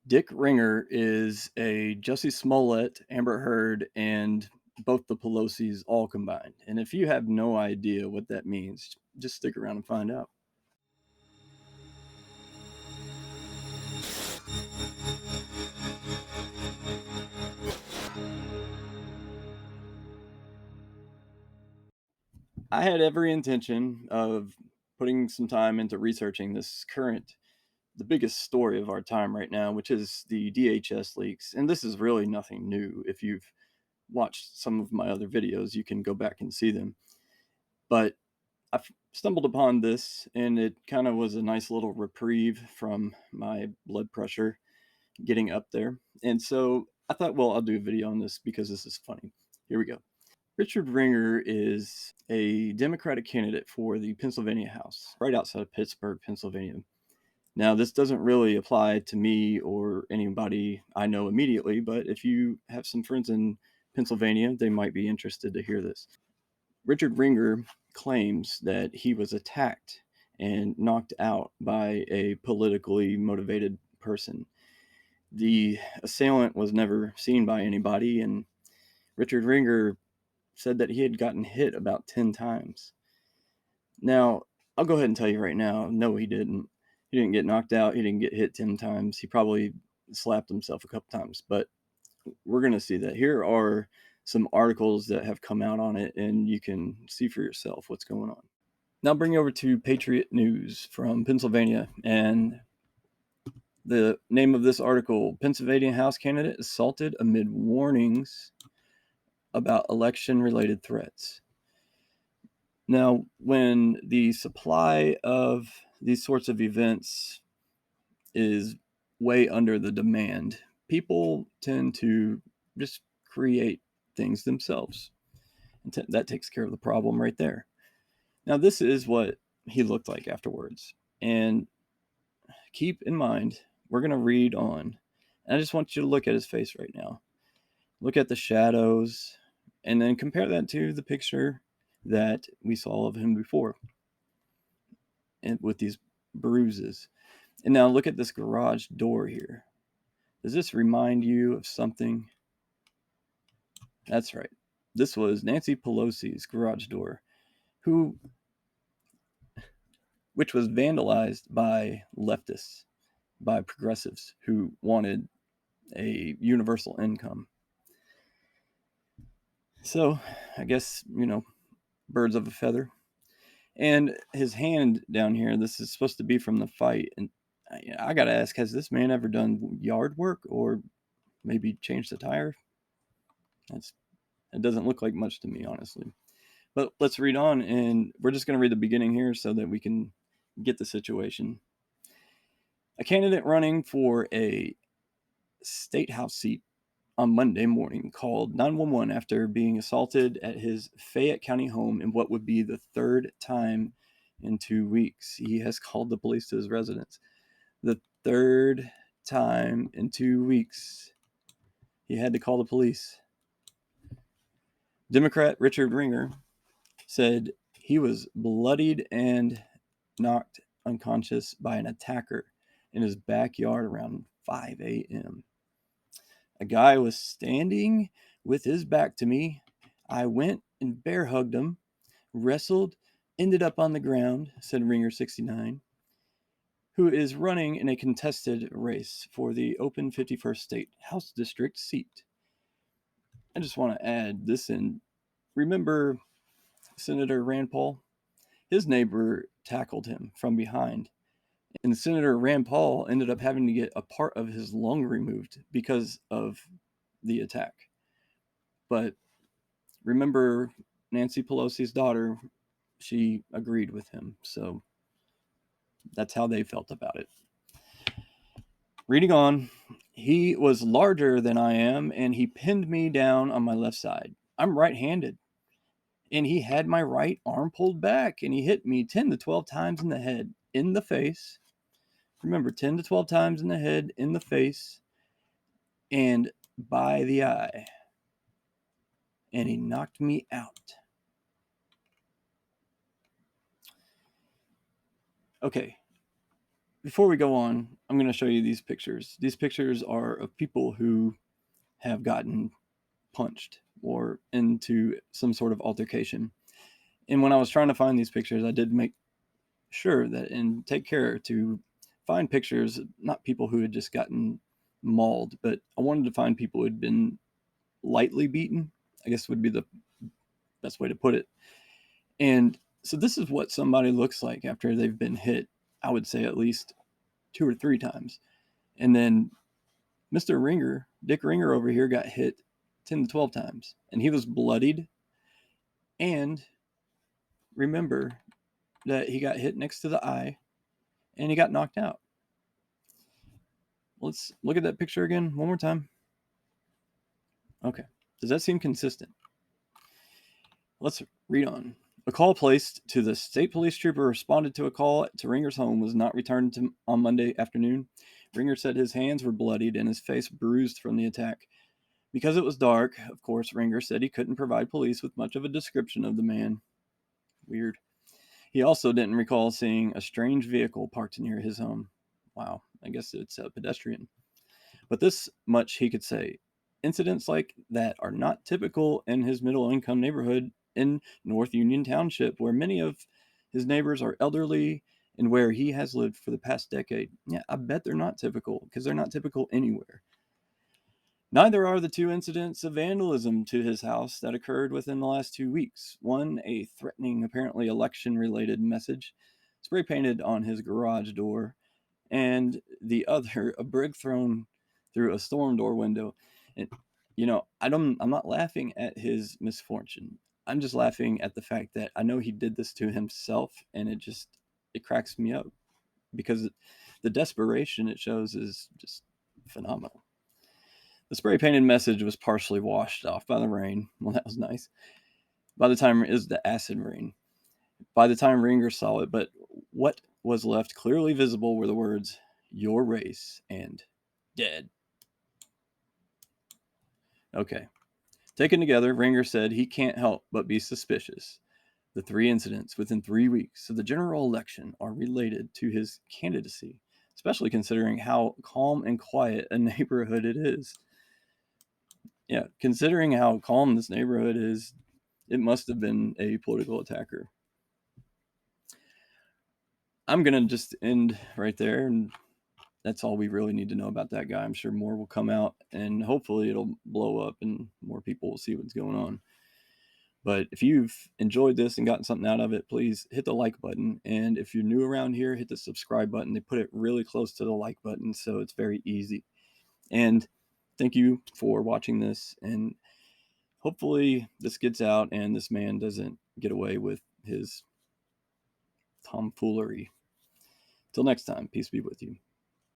Dick Ringer is a Jussie Smollett, Amber Heard, and both the Pelosi's all combined. And if you have no idea what that means, just stick around and find out. I had every intention of putting some time into researching the biggest story of our time right now, which is the DHS leaks. And this is really nothing new. If you've watched some of my other videos, you can go back and see them. But I stumbled upon this, and it kind of was a nice little reprieve from my blood pressure getting up there. And so I thought, well, I'll do a video on this because this is funny. Here we go. Richard Ringer is a Democratic candidate for the Pennsylvania House, right outside of Pittsburgh, Pennsylvania. Now, this doesn't really apply to me or anybody I know immediately, but if you have some friends in Pennsylvania, they might be interested to hear this. Richard Ringer claims that he was attacked and knocked out by a politically motivated person. The assailant was never seen by anybody, and Richard Ringer said that he had gotten hit about 10 times. Now, I'll go ahead and tell you right now, no, he didn't. He didn't get knocked out. He didn't get hit 10 times. He probably slapped himself a couple times, but we're going to see that. Here are some articles that have come out on it, and you can see for yourself what's going on. Now, I'll bring you over to Patriot News from Pennsylvania, and the name of this article: Pennsylvania House candidate assaulted amid warnings about election-related threats. Now, when the supply of these sorts of events is way under the demand, people tend to just create things themselves. And that takes care of the problem right there. Now, this is what he looked like afterwards. And keep in mind, we're going to read on. And I just want you to look at his face right now. Look at the shadows, and then compare that to the picture that we saw of him before, and with these bruises. And now look at this garage door here. Does this remind you of something? That's right. This was Nancy Pelosi's garage door, which was vandalized by leftists, by progressives who wanted a universal income. So I guess, birds of a feather. And his hand down here, this is supposed to be from the fight. And I got to ask, has this man ever done yard work or maybe changed the tire? It doesn't look like much to me, honestly. But let's read on, and we're just going to read the beginning here so that we can get the situation. A candidate running for a state house seat on Monday morning called 911 after being assaulted at his Fayette County home in what would be the third time in 2 weeks. He has called the police to his residence. The third time in 2 weeks, he had to call the police. Democrat Richard Ringer said he was bloodied and knocked unconscious by an attacker in his backyard around 5 a.m. A guy was standing with his back to me. I went and bear hugged him, wrestled, ended up on the ground, said Ringer 69, who is running in a contested race for the open 51st State House District seat. I just want to add this in. Remember Senator Rand Paul? His neighbor tackled him from behind, and Senator Rand Paul ended up having to get a part of his lung removed because of the attack. But remember Nancy Pelosi's daughter, she agreed with him. So that's how they felt about it. Reading on, he was larger than I am, and he pinned me down on my left side. I'm right-handed, and he had my right arm pulled back, and he hit me 10 to 12 times in the head, in the face. Remember, 10 to 12 times in the head, in the face, and by the eye. And he knocked me out. Okay. before we go on, I'm going to show you these pictures. These pictures are of people who have gotten punched or into some sort of altercation. And when I was trying to find these pictures, I did make sure that and take care to find pictures, not people who had just gotten mauled, but I wanted to find people who had been lightly beaten, I guess would be the best way to put it. And so this is what somebody looks like after they've been hit, I would say at least 2 or 3 times. And then Mr. Ringer, Dick Ringer over here, got hit 10 to 12 times. And he was bloodied. And remember that he got hit next to the eye and he got knocked out. Let's look at that picture again one more time. Okay. Does that seem consistent? Let's read on. A call placed to the state police trooper responded to a call to Ringer's home was not returned on Monday afternoon. Ringer said his hands were bloodied and his face bruised from the attack. Because it was dark, of course, Ringer said he couldn't provide police with much of a description of the man. Weird. He also didn't recall seeing a strange vehicle parked near his home. Wow, I guess it's a pedestrian. But this much he could say. Incidents like that are not typical in his middle income neighborhood in North Union Township, where many of his neighbors are elderly and where he has lived for the past decade. Yeah, I bet they're not typical because they're not typical anywhere. Neither are the 2 incidents of vandalism to his house that occurred within the last 2 weeks. One, a threatening, apparently election related message spray painted on his garage door, and the other, a brick thrown through a storm door window. And I'm not laughing at his misfortune. I'm just laughing at the fact that I know he did this to himself, and it cracks me up because the desperation it shows is just phenomenal. The spray painted message was partially washed off by the rain. Well, that was nice. By the time is the acid rain. By the time Ringer saw it, but what was left clearly visible were the words, "Your race" and "dead." Okay. Taken together, Ringer said he can't help but be suspicious. The 3 incidents within 3 weeks of the general election are related to his candidacy, especially considering how calm and quiet a neighborhood it is. Yeah, considering how calm this neighborhood is, it must have been a political attacker. I'm going to just end right there, and that's all we really need to know about that guy. I'm sure more will come out, and hopefully it'll blow up and more people will see what's going on. But if you've enjoyed this and gotten something out of it, please hit the like button. And if you're new around here, hit the subscribe button. They put it really close to the like button, so it's very easy. And thank you for watching this. And hopefully this gets out and this man doesn't get away with his tomfoolery. Till next time, peace be with you.